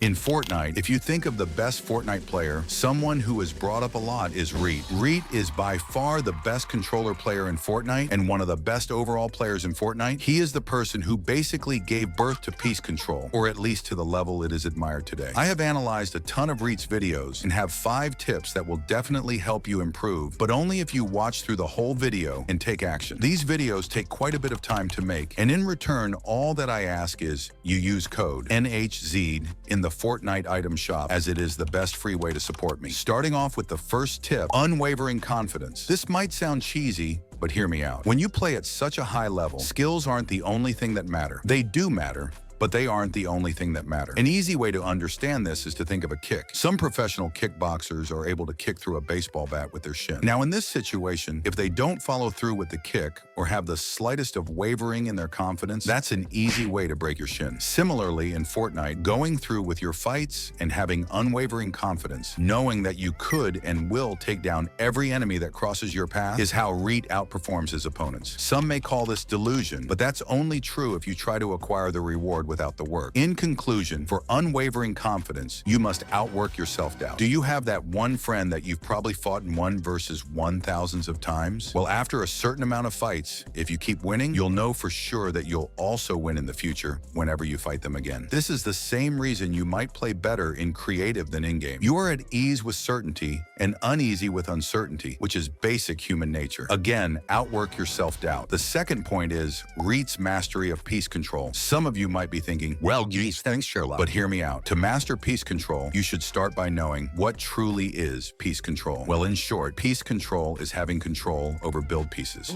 In Fortnite, if you think of the best Fortnite player, someone who is brought up a lot is Reet. Reet is by far the best controller player in Fortnite and one of the best overall players in Fortnite. He is the person who basically gave birth to peace control, or at least to the level it is admired today. I have analyzed a ton of Reet's videos and have 5 tips that will definitely help you improve, but only if you watch through the whole video and take action. These videos take quite a bit of time to make, and in return, all that I ask is you use code NHZ in the Fortnite item shop, as it is the best free way to support me. Starting off with the first tip, unwavering confidence. This might sound cheesy, but hear me out. When you play at such a high level, skills aren't the only thing that matter. They do matter, but they aren't the only thing that matter. An easy way to understand this is to think of a kick. Some professional kickboxers are able to kick through a baseball bat with their shin. Now in this situation, if they don't follow through with the kick or have the slightest of wavering in their confidence, that's an easy way to break your shin. Similarly, in Fortnite, going through with your fights and having unwavering confidence, knowing that you could and will take down every enemy that crosses your path, is how Reet outperforms his opponents. Some may call this delusion, but that's only true if you try to acquire the reward without the work. In conclusion, for unwavering confidence, you must outwork your self-doubt. Do you have that one friend that you've probably fought in 1 versus 1,000s of times? Well, after a certain amount of fights, if you keep winning, you'll know for sure that you'll also win in the future whenever you fight them again. This is the same reason you might play better in creative than in-game. You are at ease with certainty and uneasy with uncertainty, which is basic human nature. Again, outwork your self-doubt. The second point is Reet's mastery of peace control. Some of you might be thinking, well, geez, thanks, Sherlock. But hear me out. To master peace control, you should start by knowing what truly is peace control. Well, in short, peace control is having control over build pieces.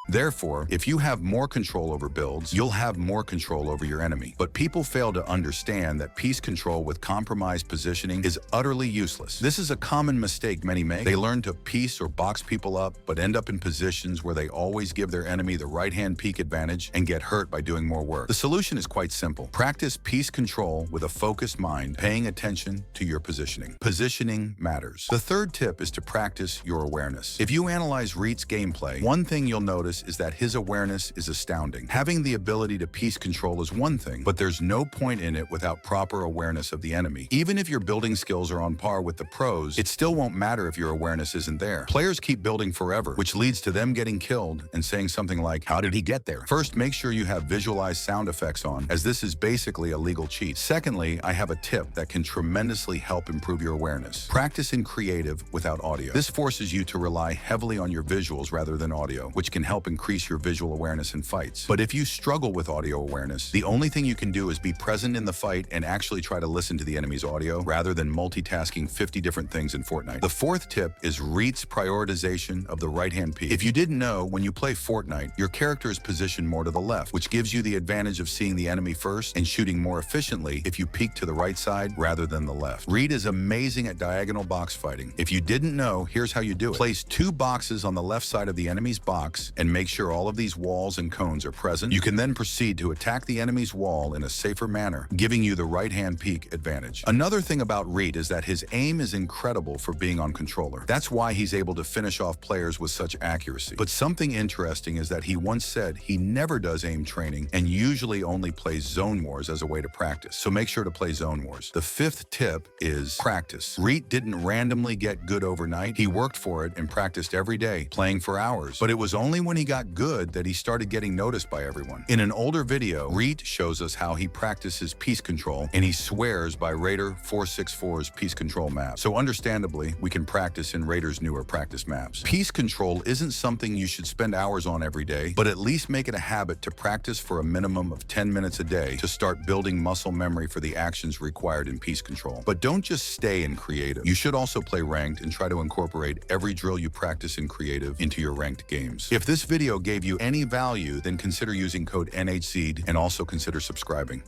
Therefore, if you have more control over builds, you'll have more control over your enemy. But people fail to understand that peace control with compromised positioning is utterly useless. This is a common mistake many make. They learn to piece or box people up, but end up in positions where they always give their enemy the right-hand peek advantage and get hurt by doing more work. The solution is quite simple. Practice peace control with a focused mind, paying attention to your positioning. Positioning matters. The third tip is to practice your awareness. If you analyze Reet's gameplay, one thing you'll notice is that his awareness is astounding. Having the ability to peace control is one thing, but there's no point in it without proper awareness of the enemy. Even if your building skills are on par with the pros, it still won't matter if your awareness isn't there. Players keep building forever, which leads to them getting killed and saying something like, how did he get there? First, make sure you have visualized sound effects on, as this is basically a legal cheat. Secondly, I have a tip that can tremendously help improve your awareness. Practice in creative without audio. This forces you to rely heavily on your visuals rather than audio, which can help increase your visual awareness in fights. But if you struggle with audio awareness, the only thing you can do is be present in the fight and actually try to listen to the enemy's audio rather than multitasking 50 different things in Fortnite. The fourth tip is Reet's prioritization of the right-hand peek. If you didn't know, when you play Fortnite, your character is positioned more to the left, which gives you the advantage of seeing the enemy first and shooting more efficiently if you peek to the right side rather than the left. Reet is amazing at diagonal box fighting. If you didn't know, here's how you do it. Place 2 boxes on the left side of the enemy's box and make sure all of these walls and cones are present. You can then proceed to attack the enemy's wall in a safer manner, giving you the right-hand peek advantage. Another thing about Reet is that his aim is incredible for being on controller. That's why he's able to finish off players with such accuracy. But something interesting is that he once said he never does aim training and usually only plays Zone Wars as a way to practice. So make sure to play Zone Wars. The fifth tip is practice. Reet didn't randomly get good overnight. He worked for it and practiced every day, playing for hours. But it was only when he got good that he started getting noticed by everyone. In an older video, Reet shows us how he practices peace control, and he swears by Raider 464's peace control map. So understandably, we can practice in Raider's newer practice maps. Peace control isn't something you should spend hours on every day, but at least make it a habit to practice for a minimum of 10 minutes a day to start building muscle memory for the actions required in peace control. But don't just stay in creative. You should also play ranked and try to incorporate every drill you practice in creative into your ranked games. If this video gave you any value, then consider using code NHZ and also consider subscribing.